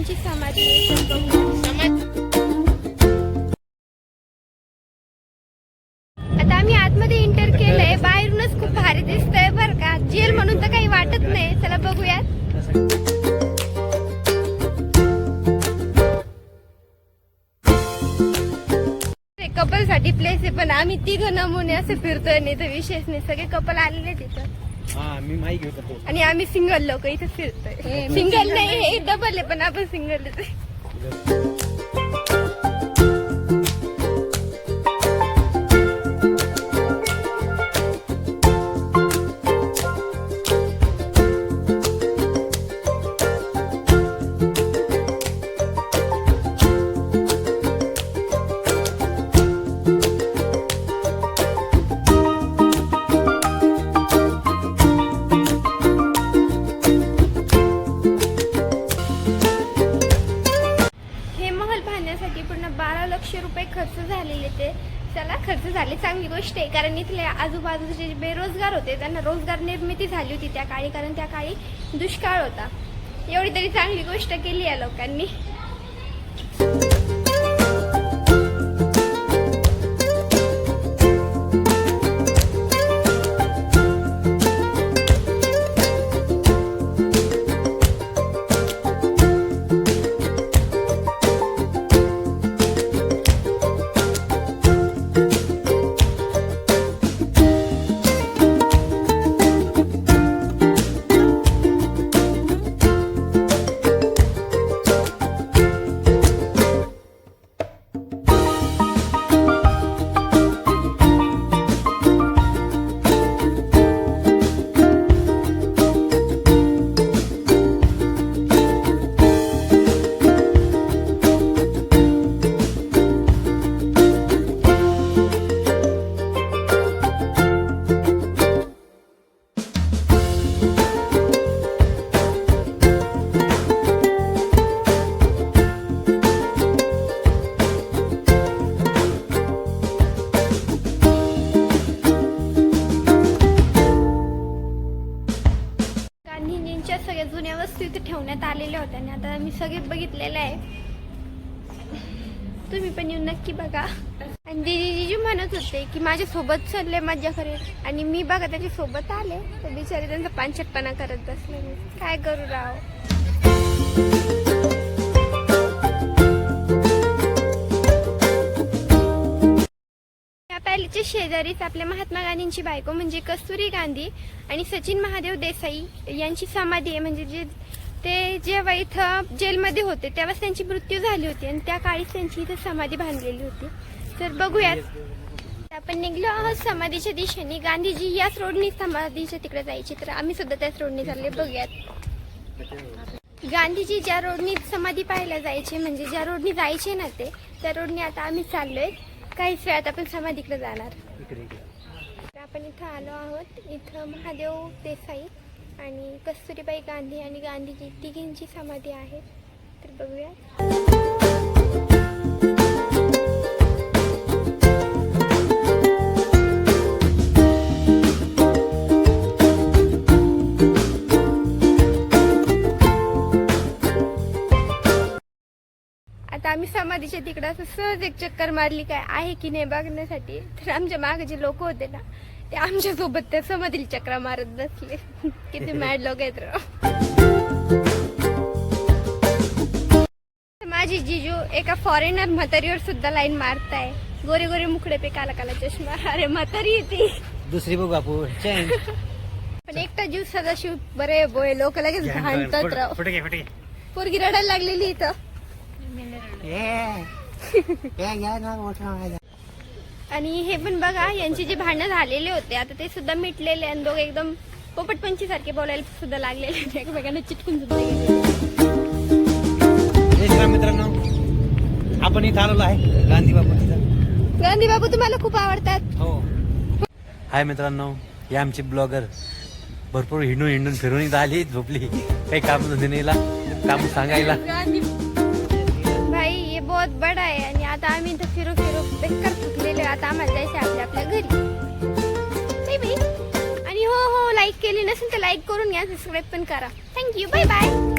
यांची समाधी आता आम्ही आतमध्ये एंटर केलंय. बाहेरूनच खूप भारी दिसतंय बरं का. जेल म्हणून तर काही वाटत नाही. चला बघूयात. कपल साठी प्लेस आहे पण आम्ही 3 नमुने असे फिरतोय. नाही तर विशेष नाही, सगळे कपल आलेले तिथं. मी माईक घेत होतो आणि आम्ही सिंगल लोक इथे फिरतोय. सिंगल नाही, हे डबल आहे पण आपण सिंगल आहे. पूर्ण 12 लाख रुपये खर्च झालेले. ते चला खर्च झाले चांगली गोष्ट आहे, कारण इथले आजूबाजूचे जे बेरोजगार होते त्यांना रोजगार निर्मिती झाली होती त्या काळी, कारण त्या काळी दुष्काळ होता. एवढी तरी चांगली गोष्ट केली या लोकांनी. सगळ्या जुन्या वस्तू इथे ठेवण्यात आलेल्या होत्या आणि आता मी सगळे बघितलेलं आहे. तुम्ही पण येऊन नक्की बघा. आणि जीजू म्हणत होते की माझ्या सोबत चालले मज्जा करेल, आणि मी बघा त्याच्या सोबत आले तर बिचारे त्यांचा पांचटपणा करत बसले. काय करू राव. पॅलेसच्या शेजारीच आपल्या महात्मा गांधींची बायको म्हणजे कस्तुरी गांधी आणि सचिन महादेव देसाई यांची समाधी आहे. म्हणजे ते जेव्हा इथं जेलमध्ये होते तेव्हाच त्यांची मृत्यू झाली होती आणि त्या काळीच त्यांची इथं समाधी बांधलेली होती. तर बघूयात. आपण निघलो आहोत समाधीच्या दिशेने. गांधीजी याच रोडनी समाधीच्या तिकडे जायचे, तर आम्ही सुद्धा त्याच रोडने चालले. बघूयात. गांधीजी ज्या रोडनी समाधी पाहायला जायचे, म्हणजे ज्या रोडनी जायचे ना ते, त्या रोडनी आता आम्ही चाललोय. काहीच वेळात आपण समाधीकडे जाणार. आपण इथं आलो आहोत. इथं महादेव देसाई आणि कस्तुरीबाई गांधी आणि गांधीजी तिघींची समाधी आहे. तर बघूया. आता आम्ही समाधीच्या तिकडे असं सहज एक चक्कर मारली काय आहे की नाही बघण्यासाठी. तर आमच्या मागे जे लोक होते ना ते आमच्या सोबत त्या समाधीला चक्रा मारत बसले. किती मॅड लोक आहेत राव. माझी जीजू एका फॉरेनर म्हातारीवर सुद्धा लाईन मारताय. गोरे गोरे मुखडे पे काला काला चष्मा. अरे म्हातारी येते दुसरी बघ बापू. पण एकटा जीव सदाशिव बरे बोय. लोक लगेच भांडतात राव. पोरगी रडायला लागलेली इथं. आणि हे पण बघा यांचे जे भांडण झालेले होते आता ते सुद्धा मिटलेले आणि दोघे एकदम पोपटपंची सारखे बोलायला सुद्धा लागलेले. एकमेकांना चिटकून सुद्धा गेले. मित्रांनो आपण इथं आलेलो आहे गांधी बापू. गांधी बापू तुम्हाला खूप आवडतात. हो. हाय मित्रांनो, हे आमची ब्लॉगर भरपूर हिंडून फिरून इथं आली. झोपली. काही काम धंदे नाही, काम सांगायला. भाई ये बहुत बडा आहे. आणि आता आम्ही इथं फिरू बेकार थकलेले. आता आम्हाला जायचं आपल्या घरी. आणि हो लाईक केली नसेल तर लाईक करून घ्या, सबस्क्राईब पण करा. थँक्यू. Bye bye.